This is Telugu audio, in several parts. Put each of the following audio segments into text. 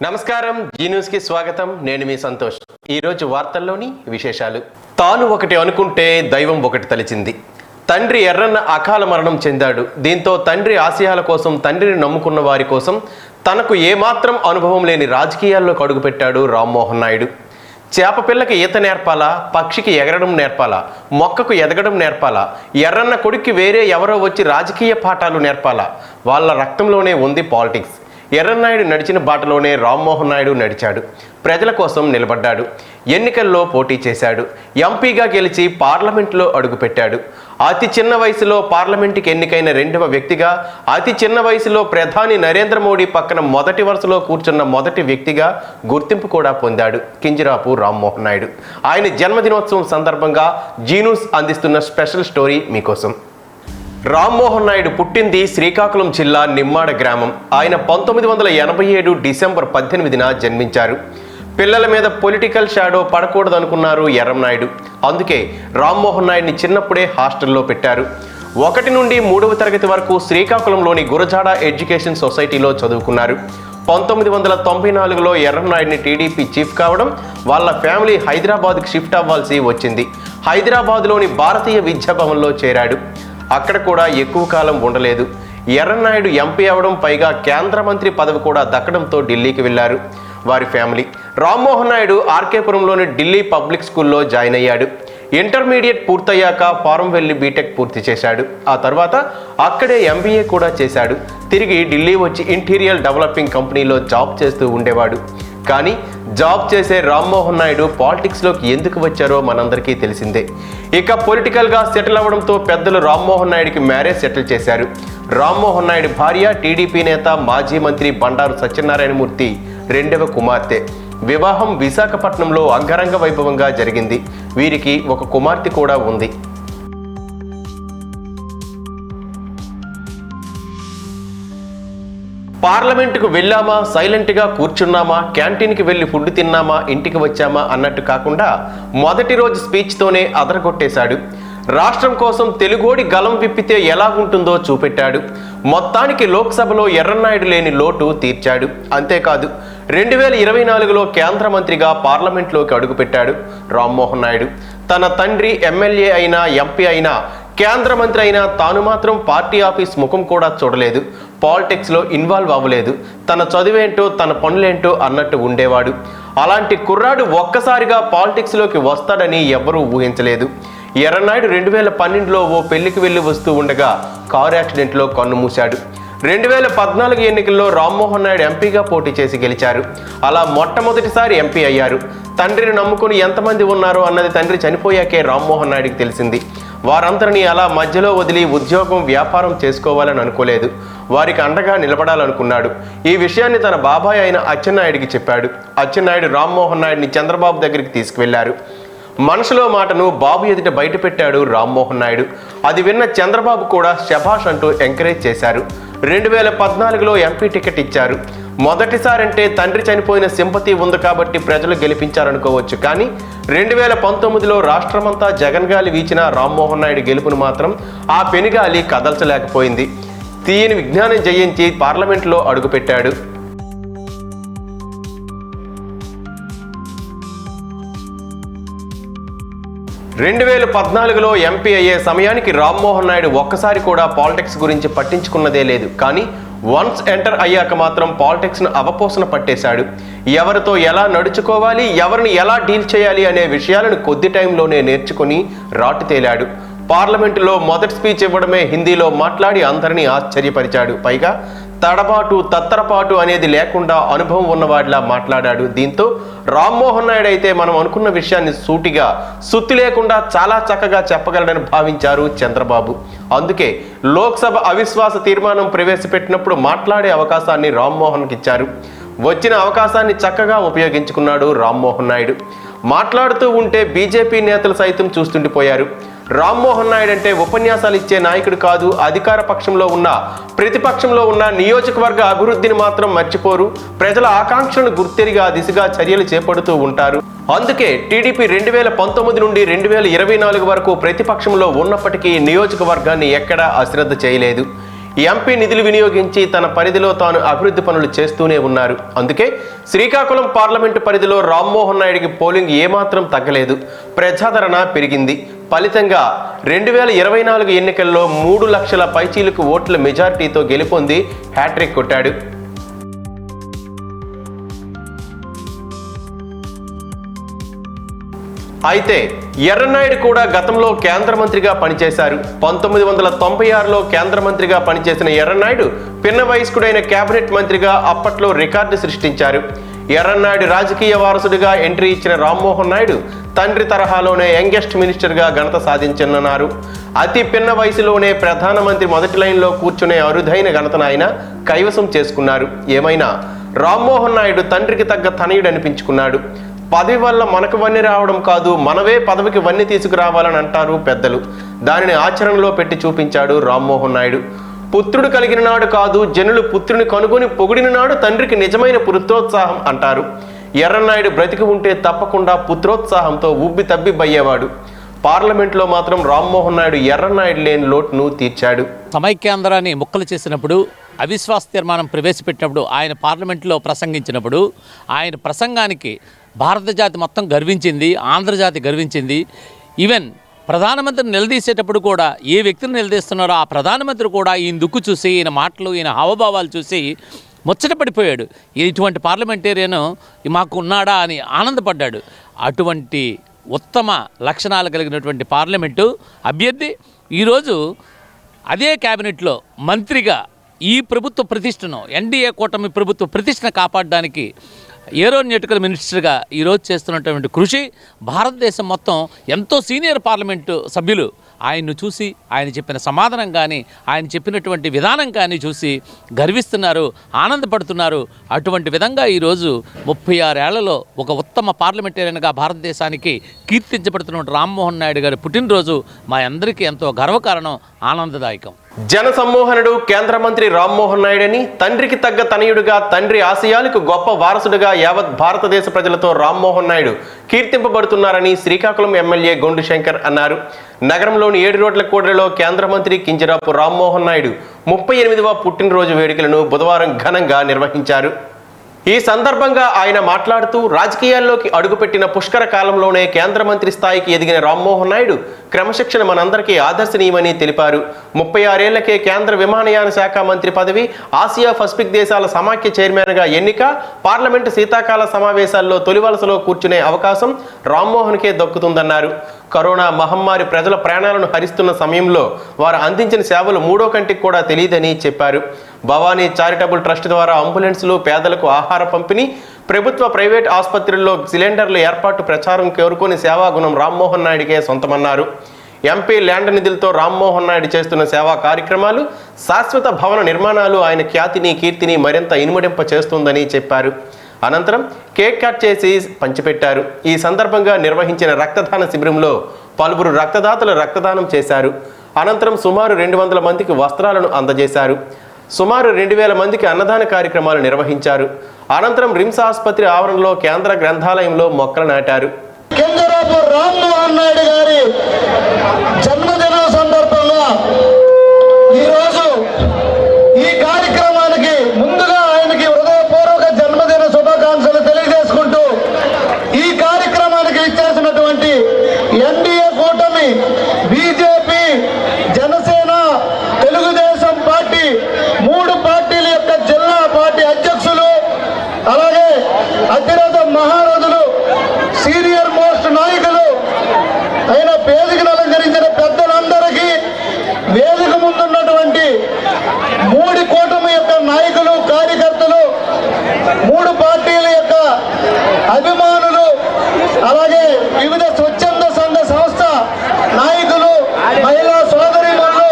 నమస్కారం, జీ న్యూస్ కి స్వాగతం. నేను మీ సంతోష్. ఈరోజు వార్తల్లోని విశేషాలు. తాను ఒకటి అనుకుంటే దైవం ఒకటి తలిచింది. తండ్రి ఎర్రన్న అకాల మరణం చెందాడు. దీంతో తండ్రి ఆశయాల కోసం, తండ్రిని నమ్ముకున్న వారి కోసం తనకు ఏమాత్రం అనుభవం లేని రాజకీయాల్లోకి అడుగుపెట్టాడు రామ్మోహన్ నాయుడు. చేప పిల్లకి ఈత నేర్పాలా, పక్షికి ఎగరడం నేర్పాలా, మొక్కకు ఎదగడం నేర్పాలా, ఎర్రన్న కొడుక్కి వేరే ఎవరో వచ్చి రాజకీయ పాఠాలు నేర్పాలా? వాళ్ళ రక్తంలోనే ఉంది పాలిటిక్స్. ఎర్రన్నాయుడు నడిచిన బాటలోనే రామ్మోహన్ నాయుడు నడిచాడు. ప్రజల కోసం నిలబడ్డాడు. ఎన్నికల్లో పోటీ చేశాడు. ఎంపీగా గెలిచి పార్లమెంట్లో అడుగుపెట్టాడు. అతి చిన్న వయసులో పార్లమెంటుకి ఎన్నికైన రెండవ వ్యక్తిగా, అతి చిన్న వయసులో ప్రధాని నరేంద్ర మోడీ పక్కన మొదటి వరుసలో కూర్చున్న మొదటి వ్యక్తిగా గుర్తింపు కూడా పొందాడు కింజరాపు రామ్మోహన్ నాయుడు. ఆయన జన్మదినోత్సవం సందర్భంగా జీ న్యూస్ అందిస్తున్న స్పెషల్ స్టోరీ మీకోసం. రామ్మోహన్ నాయుడు పుట్టింది శ్రీకాకుళం జిల్లా నిమ్మాడ గ్రామం. ఆయన 1987 డిసెంబర్ 18న జన్మించారు. పిల్లల మీద పొలిటికల్ షాడో పడకూడదనుకున్నారు ఎర్రంనాయుడు. అందుకే రామ్మోహన్ నాయుడిని చిన్నప్పుడే హాస్టల్లో పెట్టారు. 1 నుండి 3వ తరగతి వరకు శ్రీకాకుళంలోని గురజాడ ఎడ్యుకేషన్ సొసైటీలో చదువుకున్నారు. 1994లో ఎర్రంనాయుడిని టీడీపీ చీఫ్ కావడం, వాళ్ళ ఫ్యామిలీ హైదరాబాద్కి షిఫ్ట్ అవ్వాల్సి వచ్చింది. హైదరాబాద్లోని భారతీయ విద్యాభవన్లో చేరాడు. అక్కడ కూడా ఎక్కువ కాలం ఉండలేదు. ఎర్రన్నాయుడు ఎంపీ అవడం, పైగా కేంద్ర మంత్రి పదవి కూడా దక్కడంతో ఢిల్లీకి వెళ్లారు వారి ఫ్యామిలీ. రామ్మోహన్ నాయుడు ఆర్కేపురంలోని ఢిల్లీ పబ్లిక్ స్కూల్లో జాయిన్ అయ్యాడు. ఇంటర్మీడియట్ పూర్తయ్యాక ఫారం వెళ్లి బీటెక్ పూర్తి చేశాడు. ఆ తర్వాత అక్కడే ఎంబీఏ కూడా చేశాడు. తిరిగి ఢిల్లీ వచ్చి ఇంటీరియర్ డెవలపింగ్ కంపెనీలో జాబ్ చేస్తూ ఉండేవాడు. కానీ జాబ్ చేసే రామ్మోహన్ నాయుడు పాలిటిక్స్లోకి ఎందుకు వచ్చారో మనందరికీ తెలిసిందే. ఇక పొలిటికల్గా సెటిల్ అవ్వడంతో పెద్దలు రామ్మోహన్ నాయుడికి మ్యారేజ్ సెటిల్ చేశారు. రామ్మోహన్ నాయుడు భార్య టీడీపీ నేత, మాజీ మంత్రి బండారు సత్యనారాయణమూర్తి 2వ కుమార్తె. వివాహం విశాఖపట్నంలో అంగరంగ వైభవంగా జరిగింది. వీరికి ఒక కుమార్తె కూడా ఉంది. పార్లమెంటుకు వెళ్ళామా, సైలెంట్గా కూర్చున్నామా, క్యాంటీన్కి వెళ్ళి ఫుడ్ తిన్నామా, ఇంటికి వచ్చామా అన్నట్టు కాకుండా మొదటి రోజు స్పీచ్తోనే అదరగొట్టేశాడు. రాష్ట్రం కోసం తెలుగోడి గలం విప్పితే ఎలా ఉంటుందో చూపెట్టాడు. మొత్తానికి లోక్సభలో ఎర్రన్నాయుడు లేని లోటు తీర్చాడు. అంతేకాదు, 2024లో కేంద్ర మంత్రిగా పార్లమెంట్లోకి అడుగుపెట్టాడు రామ్మోహన్ నాయుడు. తన తండ్రి ఎమ్మెల్యే అయినా, ఎంపీ అయినా, కేంద్ర మంత్రి అయినా తాను మాత్రం పార్టీ ఆఫీస్ ముఖం కూడా చూడలేదు. పాలిటిక్స్లో ఇన్వాల్వ్ అవ్వలేదు. తన చదువేంటో, తన పనులేంటో అన్నట్టు ఉండేవాడు. అలాంటి కుర్రాడు ఒక్కసారిగా పాలిటిక్స్లోకి వస్తాడని ఎవ్వరూ ఊహించలేదు. ఎర్రన్నాయుడు 2012లో ఓ పెళ్లికి వెళ్ళి వస్తూ ఉండగా కారు యాక్సిడెంట్లో కన్నుమూశాడు. 2014 ఎన్నికల్లో రామ్మోహన్ నాయుడు ఎంపీగా పోటీ చేసి గెలిచారు. అలా మొట్టమొదటిసారి ఎంపీ అయ్యారు. తండ్రిని నమ్ముకుని ఎంతమంది ఉన్నారో అన్నది తండ్రి చనిపోయాకే రామ్మోహన్ నాయుడికి తెలిసింది. వారందరినీ అలా మధ్యలో వదిలి ఉద్యోగం, వ్యాపారం చేసుకోవాలని అనుకోలేదు. వారికి అండగా నిలబడాలనుకున్నాడు. ఈ విషయాన్ని తన బాబాయ్ అయిన అచ్చెన్నాయుడికి చెప్పాడు. అచ్చెన్నాయుడు రామ్మోహన్ నాయుడిని చంద్రబాబు దగ్గరికి తీసుకువెళ్లారు. మనసులో మాటను బాబు ఎదుట బయట పెట్టాడు రామ్మోహన్ నాయుడు. అది విన్న చంద్రబాబు కూడా శభాష్ అంటూ ఎంకరేజ్ చేశారు. 2014లో ఎంపీ టికెట్ ఇచ్చారు. మొదటిసారంటే తండ్రి చనిపోయిన సింపతి ఉంది కాబట్టి ప్రజలు గెలిపించారనుకోవచ్చు. కానీ 2019లో రాష్ట్రమంతా జగన్ గాలి వీచిన రామ్మోహన్ నాయుడు గెలుపును మాత్రం ఆ పెనుగాలి కదల్చలేకపోయింది. తీయని విజ్ఞానం జయించి పార్లమెంట్లో అడుగుపెట్టాడు. 2014లో ఎంపీ అయ్యే సమయానికి రామ్మోహన్ నాయుడు ఒక్కసారి కూడా పాలిటిక్స్ గురించి పట్టించుకున్నదే లేదు. కానీ వన్స్ ఎంటర్ అయ్యాక మాత్రం పాలిటిక్స్ను అవపోసన పట్టేశాడు. ఎవరితో ఎలా నడుచుకోవాలి, ఎవరిని ఎలా డీల్ చేయాలి అనే విషయాలను కొద్ది టైంలోనే నేర్చుకుని రాటు తేలాడు. పార్లమెంటులో మొదటి స్పీచ్ ఇవ్వడమే హిందీలో మాట్లాడి అందరినీ ఆశ్చర్యపరిచాడు. పైగా తడబాటు, తత్తరపాటు అనేది లేకుండా అనుభవం ఉన్నవాడిలా మాట్లాడాడు. దీంతో రామ్మోహన్ నాయుడు అయితే మనం అనుకున్న విషయాన్ని సూటిగా, సుత్తి లేకుండా చాలా చక్కగా చెప్పగలడని భావించారు చంద్రబాబు. అందుకే లోక్సభ అవిశ్వాస తీర్మానం ప్రవేశపెట్టినప్పుడు మాట్లాడే అవకాశాన్ని రామ్మోహన్కి ఇచ్చారు. వచ్చిన అవకాశాన్ని చక్కగా ఉపయోగించుకున్నాడు రామ్మోహన్ నాయుడు. మాట్లాడుతూ ఉంటే బీజేపీ నేతలు సైతం చూస్తుండిపోయారు. రామ్మోహన్ నాయుడు అంటే ఉపన్యాసాలు ఇచ్చే నాయకుడు కాదు. అధికార పక్షంలో ఉన్న, ప్రతిపక్షంలో ఉన్న నియోజకవర్గ అభివృద్ధిని మాత్రం మర్చిపోరు. ప్రజల ఆకాంక్షలను గుర్తెరిగి ఆ దిశగా చర్యలు చేపడుతూ ఉంటారు. అందుకే టీడీపీ 2019 నుండి 2024 వరకు ప్రతిపక్షంలో ఉన్నప్పటికీ నియోజకవర్గాన్ని ఎక్కడా అశ్రద్ధ చేయలేదు. ఎంపీ నిధులు వినియోగించి తన పరిధిలో తాను అభివృద్ధి పనులు చేస్తూనే ఉన్నారు. అందుకే శ్రీకాకుళం పార్లమెంటు పరిధిలో రామ్మోహన్ నాయుడికి పోలింగ్ ఏమాత్రం తగ్గలేదు, ప్రజాదరణ పెరిగింది. ఫలితంగా 2024 ఎన్నికల్లో 3 లక్షల పైచీలకు ఓట్ల మెజారిటీతో గెలుపొంది హ్యాట్రిక్ కొట్టాడు. అయితే ఎర్రన్నాయుడు కూడా గతంలో కేంద్ర మంత్రిగా పనిచేశారు. 1996లో కేంద్ర మంత్రిగా పనిచేసిన ఎర్రన్నాయుడు పిన్న వయస్కుడైన కేబినెట్ మంత్రిగా అప్పట్లో రికార్డు సృష్టించారు. ఎర్రన్నాయుడు రాజకీయ వారసుడిగా ఎంట్రీ ఇచ్చిన రామ్మోహన్ నాయుడు తండ్రి తరహాలోనే యంగెస్ట్ మినిస్టర్గా ఘనత సాధించనున్నారు. అతి పిన్న వయసులోనే ప్రధానమంత్రి మొదటి లైన్లో కూర్చునే అరుదైన ఘనతను ఆయన కైవసం చేసుకున్నారు. ఏమైనా రామ్మోహన్ నాయుడు తండ్రికి తగ్గ తనయుడు అనిపించుకున్నాడు. పదవి వల్ల మనకు వన్నీ రావడం కాదు, మనవే పదవికి వన్నీ తీసుకురావాలని అంటారు పెద్దలు. దానిని ఆచరణలో పెట్టి చూపించాడు రామ్మోహన్ నాయుడు. పుత్రుడు కలిగిన నాడు కాదు, జనులు పుత్రుని కనుగొని పొగిడిన నాడు తండ్రికి నిజమైన పుత్రోత్సాహం అంటారు. ఎర్రన్నాయుడు బ్రతికి ఉంటే తప్పకుండా పుత్రోత్సాహంతో ఉబ్బి తబ్బిబ్బయ్యేవాడు. పార్లమెంట్లో మాత్రం రామ్మోహన్ నాయుడు ఎర్రన్నాయుడు లేని లోటును తీర్చాడు. సమైక్యాంధ్రాన్ని ముక్కలు చేసినప్పుడు, అవిశ్వాస తీర్మానం ప్రవేశపెట్టినప్పుడు, ఆయన పార్లమెంట్లో ప్రసంగించినప్పుడు ఆయన ప్రసంగానికి భారత జాతి మొత్తం గర్వించింది, ఆంధ్రజాతి గర్వించింది. ఈవెన్ ప్రధానమంత్రిని నిలదీసేటప్పుడు కూడా ఏ వ్యక్తిని నిలదీస్తున్నారో ఆ ప్రధానమంత్రి కూడా ఈయన దుక్కు చూసి, ఈయన మాటలు, ఈయన హావభావాలు చూసి ముచ్చటపడిపోయాడు. ఇటువంటి పార్లమెంటేరియన్ మాకు ఉన్నాడా అని ఆనందపడ్డాడు. అటువంటి ఉత్తమ లక్షణాలు కలిగినటువంటి పార్లమెంటు అభ్యర్థి ఈరోజు అదే క్యాబినెట్లో మంత్రిగా ఈ ప్రభుత్వ ప్రతిష్టను, ఎన్డీఏ కూటమి ప్రభుత్వ ప్రతిష్టను కాపాడడానికి ఏరోనాటికల్ మినిస్టర్గా ఈరోజు చేస్తున్నటువంటి కృషి భారతదేశం మొత్తం ఎంతో సీనియర్ పార్లమెంటు సభ్యులు ఆయన్ను చూసి, ఆయన చెప్పిన సమాధానం కానీ, ఆయన చెప్పినటువంటి విధానం కానీ చూసి గర్విస్తున్నారు, ఆనందపడుతున్నారు. అటువంటి విధంగా ఈరోజు 36 ఏళ్లలో ఒక ఉత్తమ పార్లమెంటేరియన్గా భారతదేశానికి కీర్తించబడుతున్న రామ్మోహన్ నాయుడు గారి పుట్టినరోజు మా అందరికీ ఎంతో గర్వకారణం, ఆనందదాయకం. జన సమ్మోహనుడు కేంద్ర మంత్రి రామ్మోహన్ నాయుడని, తండ్రికి తగ్గ తనయుడుగా, తండ్రి ఆశయాలకు గొప్ప వారసుడుగా యావత్ భారతదేశ ప్రజలతో రామ్మోహన్ నాయుడు కీర్తింపబడుతున్నారని శ్రీకాకుళం ఎమ్మెల్యే గొండు శంకర్ అన్నారు. నగరంలోని 7 రోడ్ల కూడలిలో కేంద్ర మంత్రి కింజరాపు రామ్మోహన్ నాయుడు 38వ పుట్టినరోజు వేడుకలను బుధవారం ఘనంగా నిర్వహించారు. ఈ సందర్భంగా ఆయన మాట్లాడుతూ, రాజకీయాల్లోకి అడుగుపెట్టిన పుష్కర కాలంలోనే కేంద్ర మంత్రి స్థాయికి ఎదిగిన రామ్మోహన్ నాయుడు క్రమశిక్షణ మనందరికీ ఆదర్శనీయమని తెలిపారు. 36 ఏళ్లకే కేంద్ర విమానయాన శాఖ మంత్రి పదవి, ఆసియా పసిఫిక్ దేశాల సమాఖ్య చైర్మన్గా ఎన్నిక, పార్లమెంటు శీతాకాల సమావేశాల్లో తొలి వలసలో కూర్చునే అవకాశం రామ్మోహన్కే దక్కుతుందన్నారు. కరోనా మహమ్మారి ప్రజల ప్రాణాలను హరిస్తున్న సమయంలో వారు అందించిన సేవలు మూడో కంటికి కూడా తెలియదని చెప్పారు. భవానీ చారిటబుల్ ట్రస్ట్ ద్వారా అంబులెన్సులు, పేదలకు ఆహార పంపిణీ, ప్రభుత్వ ప్రైవేట్ ఆసుపత్రుల్లో సిలిండర్ల ఏర్పాటు ప్రచారం కోరుకుని సేవాగుణం రామ్మోహన్ నాయుడికే సొంతమన్నారు. ఎంపీ ల్యాండ్ నిధులతో రామ్మోహన్ నాయుడు చేస్తున్న సేవా కార్యక్రమాలు, శాశ్వత భవన నిర్మాణాలు ఆయన ఖ్యాతిని, కీర్తిని మరింత ఇనుమడింప చేస్తుందని చెప్పారు. అనంతరం కేక్ కట్ చేసి పంచిపెట్టారు. ఈ సందర్భంగా నిర్వహించిన రక్తదాన శిబిరంలో పలువురు రక్తదాతలు రక్తదానం చేశారు. అనంతరం సుమారు 200 మందికి వస్త్రాలను అందజేశారు. సుమారు 2000 మందికి అన్నదాన కార్యక్రమాలు నిర్వహించారు. అనంతరం రిమ్స్ ఆసుపత్రి ఆవరణలో కేంద్ర గ్రంథాలయంలో మొక్కలు నాటారు. కింజరాపు రామ్మోహన్ నాయుడు గారి జన్మదిన సందర్భంగా ఈరోజు ఈ కార్యక్రమానికి ముందుగా ఆయనకి హృదయపూర్వక జన్మదిన శుభాకాంక్షలు తెలియజేసుకుంటూ, ఈ కార్యక్రమానికి ఇచ్చేసినటువంటి ఎన్డీఏ కూటమి, బీజేపీ, జనసేన, తెలుగుదేశం పార్టీ 3 పార్టీల యొక్క జిల్లా పార్టీ అధ్యక్షులు, అలాగే అతిరథ మహారథులు, సీనియర్ మోస్ట్ నాయకులు అయిన వేదికను అలంకరించిన పెద్దలందరికీ, వేదిక ముందున్నటువంటి 3 కూటమి యొక్క నాయకులు, కార్యకర్తలు, 3 పార్టీల యొక్క అభిమానులు, అలాగే వివిధ స్వచ్ఛంద సంఘ సంస్థ నాయకులు, మహిళా సోదరీమణులు,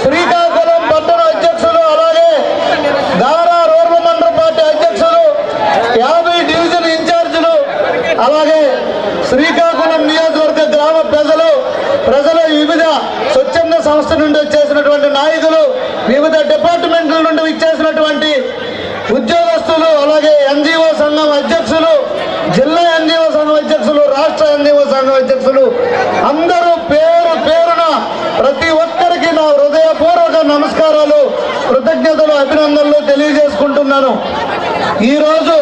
శ్రీకాకుళం పట్టణ అధ్యక్షులు, అలాగే దారా రూరల్ మండల పార్టీ అధ్యక్షులు, 50 డివిజన్ ఇన్ఛార్జీలు, అలాగే శ్రీకాకుళం నియోజకవర్గ గ్రామ ప్రజలు వివిధ స్వచ్ఛంద సంస్థ నుండి వచ్చేసినటువంటి నాయకులు, వివిధ డిపార్ట్మెంట్ల నుండి ఇచ్చేసినటువంటి ఉద్యోగస్తులు, అలాగే ఎన్జిఓ సంఘం అధ్యక్షులు, జిల్లా ఎన్జిఓ సంఘం అధ్యక్షులు, రాష్ట్ర ఎన్జిఓ సంఘం అధ్యక్షులు, అందరూ పేరు పేరున ప్రతి ఒక్కరికి నా హృదయపూర్వక నమస్కారాలు కృతజ్ఞతలు అభినందనలు తెలియజేసుకుంటున్నాను. ఈరోజు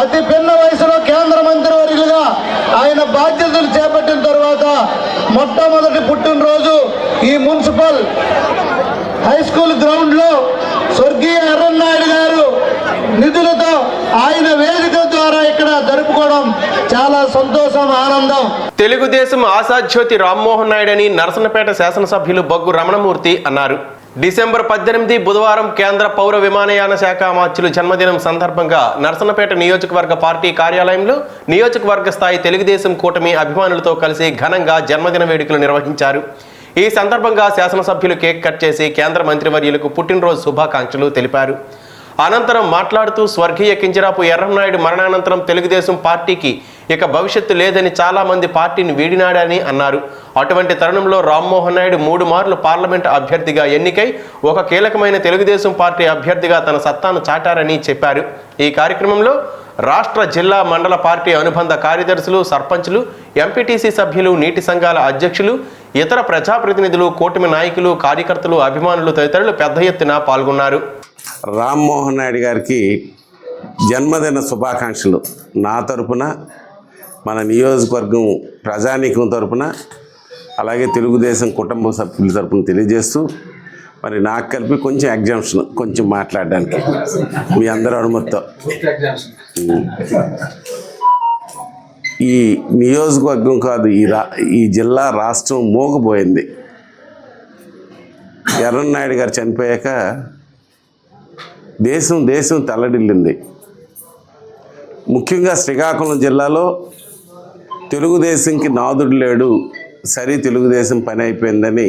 అతి పిన్న వయసులో కేంద్ర మంత్రివర్యులుగా ఆయన బాధ్యతలు చేపట్టిన తర్వాత మొట్టమొదటి పుట్టినరోజు ఈ మున్సిపల్ హై స్కూల్ గ్రౌండ్ లో స్వర్గీయ ఎర్రన్నాయుడు గారు నిధులతో ఆయన వేదిక ద్వారా ఇక్కడ జరుపుకోవడం చాలా సంతోషం, ఆనందం. తెలుగుదేశం ఆశాజ్యోతి రామ్మోహన్ నాయుడు అని నరసన్నపేట శాసనసభ్యులు బొగ్గు రమణమూర్తి అన్నారు. డిసెంబర్ 18 బుధవారం కేంద్ర పౌర విమానయాన శాఖ మంత్రుల జన్మదినం సందర్భంగా నరసన్నపేట నియోజకవర్గ పార్టీ కార్యాలయంలో నియోజకవర్గ స్థాయి తెలుగుదేశం కూటమి అభిమానులతో కలిసి ఘనంగా జన్మదిన వేడుకలు నిర్వహించారు. ఈ సందర్భంగా శాసనసభ్యులు కేక్ కట్ చేసి కేంద్ర మంత్రివర్యులకు పుట్టినరోజు శుభాకాంక్షలు తెలిపారు. అనంతరం మాట్లాడుతూ స్వర్గీయ కింజరాపు ఎర్రన్నాయుడు మరణానంతరం తెలుగుదేశం పార్టీకి ఇక భవిష్యత్తు లేదని చాలా మంది పార్టీని వీడినాడని అన్నారు. అటువంటి తరుణంలో రామ్మోహన్ నాయుడు 3 మార్లు పార్లమెంటు అభ్యర్థిగా ఎన్నికై ఒక కీలకమైన తెలుగుదేశం పార్టీ అభ్యర్థిగా తన సత్తాను చాటారని చెప్పారు. ఈ కార్యక్రమంలో రాష్ట్ర, జిల్లా, మండల పార్టీ అనుబంధ కార్యదర్శులు, సర్పంచులు, ఎంపీటీసీ సభ్యులు, నీటి సంఘాల అధ్యక్షులు, ఇతర ప్రజాప్రతినిధులు, కూటమి నాయకులు, కార్యకర్తలు, అభిమానులు తదితరులు పెద్ద ఎత్తున పాల్గొన్నారు. రామ్మోహన్ నాయుడు గారికి జన్మదిన శుభాకాంక్షలు నా తరపున, మన నియోజకవర్గం ప్రజానీకం తరపున, అలాగే తెలుగుదేశం కుటుంబ సభ్యుల తరపున తెలియజేస్తూ, మరి నాకు కలిపి కొంచెం ఎగ్జామ్షన్ కొంచెం మాట్లాడడానికి మీ అందరి అనుమతితో ఈ నియోజకవర్గం కాదు, ఈ జిల్లా, రాష్ట్రం మోగపోయింది. ఎర్రన్నాయుడు గారు చనిపోయాక దేశం తల్లడిల్లింది. ముఖ్యంగా శ్రీకాకుళం జిల్లాలో తెలుగుదేశంకి నాదుడు లేడు, సరి తెలుగుదేశం పని అయిపోయిందని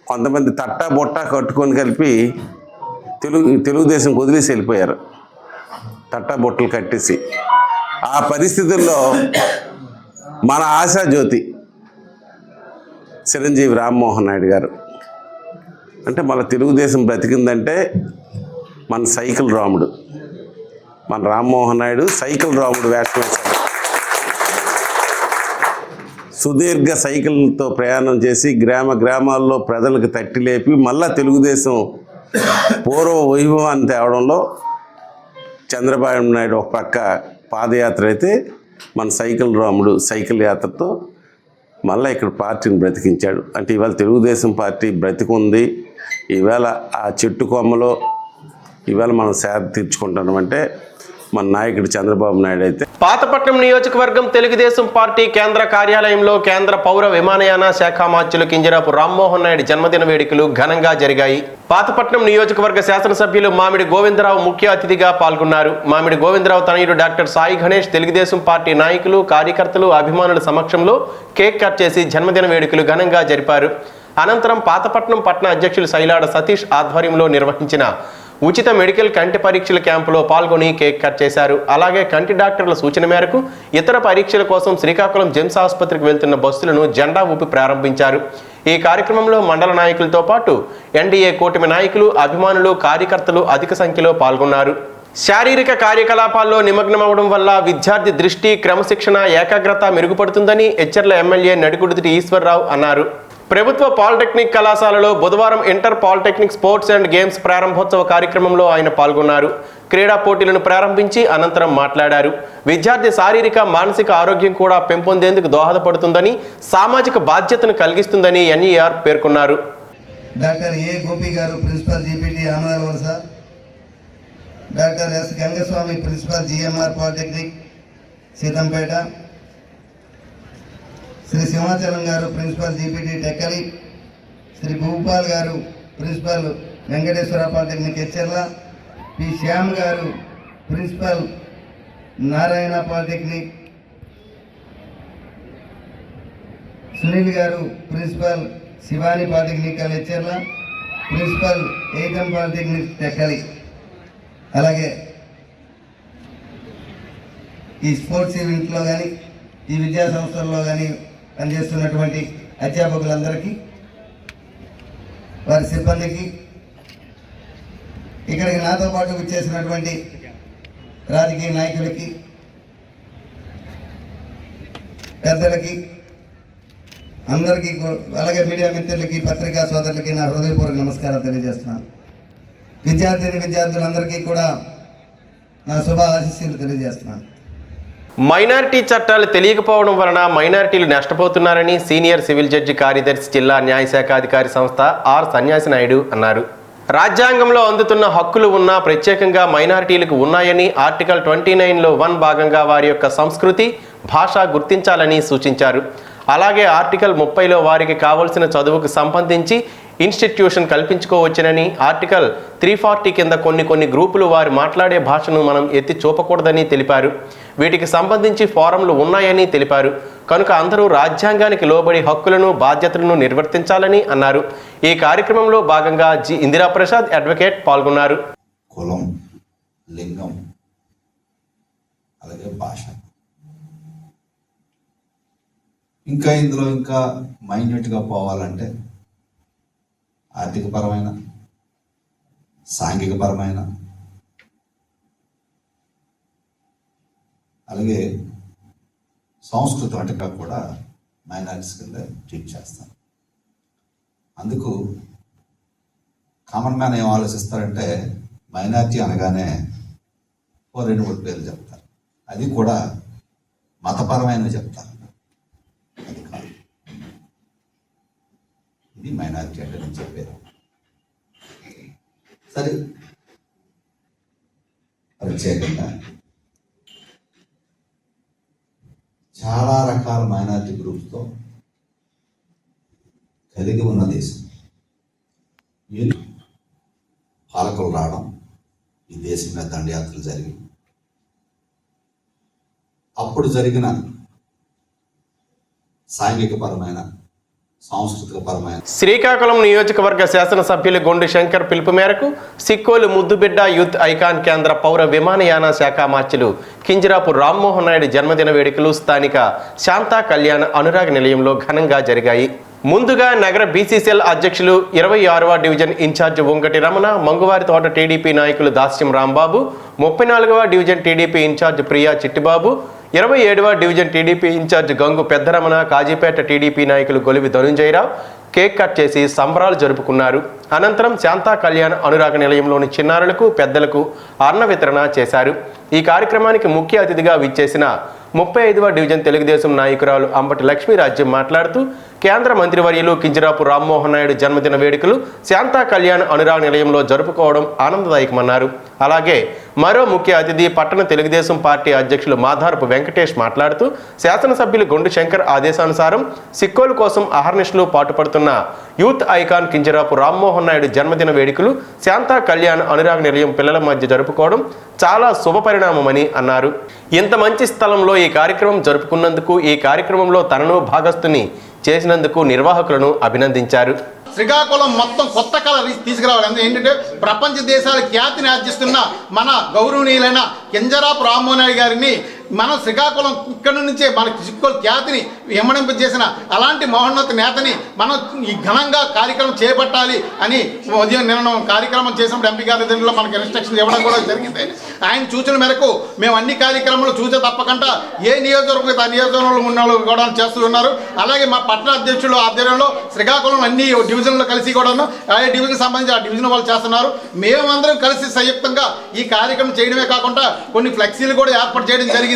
కొంతమంది తట్టా బొట్టా కట్టుకొని కలిపి తెలుగుదేశం వదిలేసి వెళ్ళిపోయారు, తట్టా బొట్టలు కట్టేసి. ఆ పరిస్థితుల్లో మన ఆశాజ్యోతి చిరంజీవి రామ్మోహన్ నాయుడు గారు అంటే మన తెలుగుదేశం బ్రతికిందంటే మన సైకిల్ రాముడు, మన రామ్మోహన్ నాయుడు సైకిల్ రాముడు వేషం వేశాడు. సుదీర్ఘ సైకిల్తో ప్రయాణం చేసి గ్రామాల్లో ప్రజలకు తట్టి లేపి మళ్ళా తెలుగుదేశం పూర్వ వైభవాన్ని తేవడంలో చంద్రబాబు నాయుడు ఒక పక్క పాదయాత్ర అయితే, మన సైకిల్ రాముడు సైకిల్ యాత్రతో మళ్ళీ ఇక్కడ పార్టీని బ్రతికించాడు. అంటే ఇవాళ తెలుగుదేశం పార్టీ బ్రతికుంది. ఈవేళ ఆ చెట్టు కొమ్మలో ఇవాళ మనం సేద తీర్చుకుంటున్నాం అంటే మన నాయకుడు చంద్రబాబు నాయుడు. అయితే పాతపట్నం నియోజకవర్గం తెలుగుదేశం పార్టీ కేంద్ర కార్యాలయంలో కేంద్ర పౌర విమానయాన శాఖ మంత్రులు కింజరాపు రామ్మోహన్ నాయుడు జన్మదిన వేడుకలు ఘనంగా జరిగాయి. పాతపట్నం నియోజకవర్గ శాసనసభ్యులు మామిడి గోవిందరావు ముఖ్య అతిథిగా పాల్గొన్నారు. మామిడి గోవిందరావు తనయుడు డాక్టర్ సాయి గణేష్ తెలుగుదేశం పార్టీ నాయకులు, కార్యకర్తలు, అభిమానుల సమక్షంలో కేక్ కట్ చేసి జన్మదిన వేడుకలు ఘనంగా జరిపారు. అనంతరం పాతపట్నం పట్టణ అధ్యక్షులు శైలాడ సతీష్ ఆధ్వర్యంలో నిర్వహించిన ఉచిత మెడికల్ కంటి పరీక్షల క్యాంపులో పాల్గొని కేక్ కట్ చేశారు. అలాగే కంటి డాక్టర్ల సూచన మేరకు ఇతర పరీక్షల కోసం శ్రీకాకుళం జెమ్స్ ఆసుపత్రికి వెళ్తున్న బస్సులను జెండా ఊపి ప్రారంభించారు. ఈ కార్యక్రమంలో మండల నాయకులతో పాటు ఎన్డీఏ కూటమి నాయకులు, అభిమానులు, కార్యకర్తలు అధిక సంఖ్యలో పాల్గొన్నారు. శారీరక కార్యకలాపాల్లో నిమగ్నమవడం వల్ల విద్యార్థి దృష్టి, క్రమశిక్షణ, ఏకాగ్రత మెరుగుపడుతుందని ఎచ్చెర్ల ఎమ్మెల్యే నడికుడితి ఈశ్వర్రావు అన్నారు. ప్రభుత్వ పాలిటెక్నిక్ కళాశాలలో బుధవారం inter polytechnic sports and games ప్రారంభోత్సవ కార్యక్రమంలో ఆయన పాల్గొన్నారు. క్రీడా పోటీలను ప్రారంభించి అనంతరం మాట్లాడారు. విద్యార్థి శారీరక, మానసిక ఆరోగ్యం కూడా పెంపొందేందుకు దోహదపడుతుందని, సామాజిక బాధ్యతను కలిగిస్తుందని ఎన్ఈఆర్ పేర్కొన్నారు. డాక్టర్ ఏ గోపి గారు principal GPT Amadalavalasa, doctor S Gangaswamy principal GMR polytechnic Seethampeta, Shri Simhachalam గారు ప్రిన్సిపల్ జీపీటీ టెక్కలి, శ్రీ భూపాల్ గారు principal Venkateswara polytechnic Etcherla, P Shyam గారు ప్రిన్సిపల్ నారాయణ పాలిటెక్నిక్, సునీల్ గారు principal Shivani polytechnic Etcherla, principal Ekam polytechnic Tekkali. అలాగే ఈ స్పోర్ట్స్ ఈవెంట్లో కానీ, ఈ విద్యా సంస్థల్లో కానీ పనిచేస్తున్నటువంటి అధ్యాపకులందరికీ, వారి సిబ్బందికి, ఇక్కడికి నాతో పాటు విచ్చేసినటువంటి రాజకీయ నాయకులకి, పెద్దలకి, అందరికీ, అలాగే మీడియా మిత్రులకి, పత్రికా సోదరులకి నా హృదయపూర్వక నమస్కారం తెలియజేస్తున్నాను. విద్యార్థులందరికీ కూడా నా శుభ ఆశీస్సులు తెలియజేస్తున్నాను. మైనారిటీ చట్టాలు తెలియకపోవడం వలన మైనారిటీలు నష్టపోతున్నారని సీనియర్ సివిల్ జడ్జి కార్యదర్శి జిల్లా న్యాయశాఖ అధికారి సంస్థ ఆర్ సన్యాసి నాయుడు అన్నారు. రాజ్యాంగంలో అందుతున్న హక్కులు ఉన్నా ప్రత్యేకంగా మైనారిటీలకు ఉన్నాయని ఆర్టికల్ 29లో 1 భాగంగా వారి యొక్క సంస్కృతి భాష గుర్తించాలని సూచించారు. అలాగే ఆర్టికల్ 30లో వారికి కావలసిన చదువుకు సంబంధించి ఇన్స్టిట్యూషన్ కల్పించుకోవచ్చునని, ఆర్టికల్ 340 కింద కొన్ని గ్రూపులు వారు మాట్లాడే భాషను మనం ఎత్తి చూపకూడదని తెలిపారు. వీటికి సంబంధించి ఫోరంలు ఉన్నాయని తెలిపారు. కనుక అందరూ రాజ్యాంగానికి లోబడి హక్కులను బాధ్యతలను నిర్వర్తించాలని అన్నారు. ఈ కార్యక్రమంలో భాగంగా జి ఇందిరాప్రసాద్ అడ్వకేట్ పాల్గొన్నారు. కులం, లింగం, అలాగే భాష, ఇంకా ఇందులో ఇంకా మైన్యూట్గా పోవాలంటే ఆర్థికపరమైన, సాంఘికపరమైన, అలాగే సంస్కృతం అంటే కూడా మైనారిటీస్ కింద ట్రీట్ చేస్తాను. అందుకు కామన్ మ్యాన్ ఏం ఆలోచిస్తారంటే మైనారిటీ అనగానే 2-3 పేర్లు చెప్తారు. అది కూడా మతపరమైన చెప్తారు. అది కాదు, ఇది మైనారిటీ అంటే నేను చెప్పాను. సరే, ప్రత్యేకంగా చాలా రకాల మైనారిటీ గ్రూప్స్తో కలిగి ఉన్న దేశం. వీళ్ళు పాలకులు రావడం, ఈ దేశం మీద దండయాత్రలు జరిగి అప్పుడు జరిగిన సాంఘికపరమైన, సాంస్కృతికపరమైన. శ్రీకాకుళం నియోజకవర్గ శాసనసభ్యులు గొండు శంకర్ పిలుపు మేరకు సిక్కోలు ముద్దుబిడ్డ యూత్ ఐకాన్ కేంద్ర పౌర విమానయాన శాఖ మార్చులు కింజరాపు రామ్మోహన్ నాయుడు జన్మదిన వేడుకలు స్థానిక శాంతా కళ్యాణ అనురాగ్ నిలయంలో ఘనంగా జరిగాయి. ముందుగా నగర బీసీసీఎల్ అధ్యక్షులు 26వ division incharge Vangati Ramana, Manguvari Thota TDP నాయకులు దాస్యం రాంబాబు, 34వ division TDP incharge Priya Chittibabu, 27వ division TDP incharge Gangu Peddaramana, Kazipet TDP నాయకులు గొలివి ధనుంజయరావు కేక్ కట్ చేసి సంబరాలు జరుపుకున్నారు. అనంతరం శాంతా కళ్యాణ అనురాగ నిలయంలోని చిన్నారులకు, పెద్దలకు అన్న వితరణ చేశారు. ఈ కార్యక్రమానికి ముఖ్య అతిథిగా విచ్చేసిన 35వ డివిజన్ తెలుగుదేశం నాయకురాలు అంబటి లక్ష్మీరాజ్యం మాట్లాడుతూ కేంద్ర మంత్రివర్యులు కింజరాపు రామ్మోహన్ నాయుడు జన్మదిన వేడుకలు శాంతా కళ్యాణ అనురాగ నిలయంలో జరుపుకోవడం ఆనందదాయకమన్నారు. అలాగే మరో ముఖ్య అతిథి పట్టణ తెలుగుదేశం పార్టీ అధ్యక్షులు మాధారపు వెంకటేష్ మాట్లాడుతూ శాసనసభ్యులు గొండు శంకర్ ఆదేశానుసారం సిక్కోలు కోసం అహర్నిశలు పాటుపడుతున్న యూత్ ఐకాన్ కింజరాపు రామ్మోహన్ నాయుడు జన్మదిన వేడుకలు శాంతా కళ్యాణ అనురాగ నిలయం పిల్లల మధ్య జరుపుకోవడం చాలా శుభపరిణామమని అన్నారు. ఇంత మంచి స్థలంలో ఈ కార్యక్రమం జరుపుకున్నందుకు, ఈ కార్యక్రమంలో తనను భాగస్తుని చేసినందుకు నిర్వాహకులను అభినందించారు. శ్రీకాకుళం మొత్తం కొత్త కళ తీసుకురావాలి. ఏంటంటే ప్రపంచ దేశాల ఖ్యాతిని ఆర్జిస్తున్న మన గౌరవనీయులైన కింజరాపు రామ్మోహన్ నాయుడు గారిని మనం శ్రీకాకుళం ఇక్కడి నుంచే మన సిక్కోలు ఖ్యాతిని ఎమ్మడింపజేసిన అలాంటి మహోన్నత నేతని మనం ఈ ఘనంగా కార్యక్రమం చేపట్టాలి అని ఉదయం నిన్న కార్యక్రమం చేసినప్పుడు ఎంపీ గారి దగ్గరలో మనకు ఇన్స్ట్రక్షన్ ఇవ్వడం కూడా జరిగింది. ఆయన సూచన మేరకు మేము అన్ని కార్యక్రమాలు చూసే తప్పకుండా ఏ నియోజకవర్గం ఆ నియోజకవర్గంలో ఉన్న వాళ్ళు కూడా చేస్తూ ఉన్నారు. అలాగే మా పట్టణ అధ్యక్షులు ఆధ్వర్యంలో శ్రీకాకుళం అన్ని డివిజన్లో కలిసి కూడాను ఆయా డివిజన్ సంబంధించి ఆ డివిజన్ వాళ్ళు చేస్తున్నారు. మేమందరం కలిసి సంయుక్తంగా ఈ కార్యక్రమం చేయడమే కాకుండా కొన్ని ఫ్లెక్సీలు కూడా ఏర్పాటు చేయడం జరిగింది.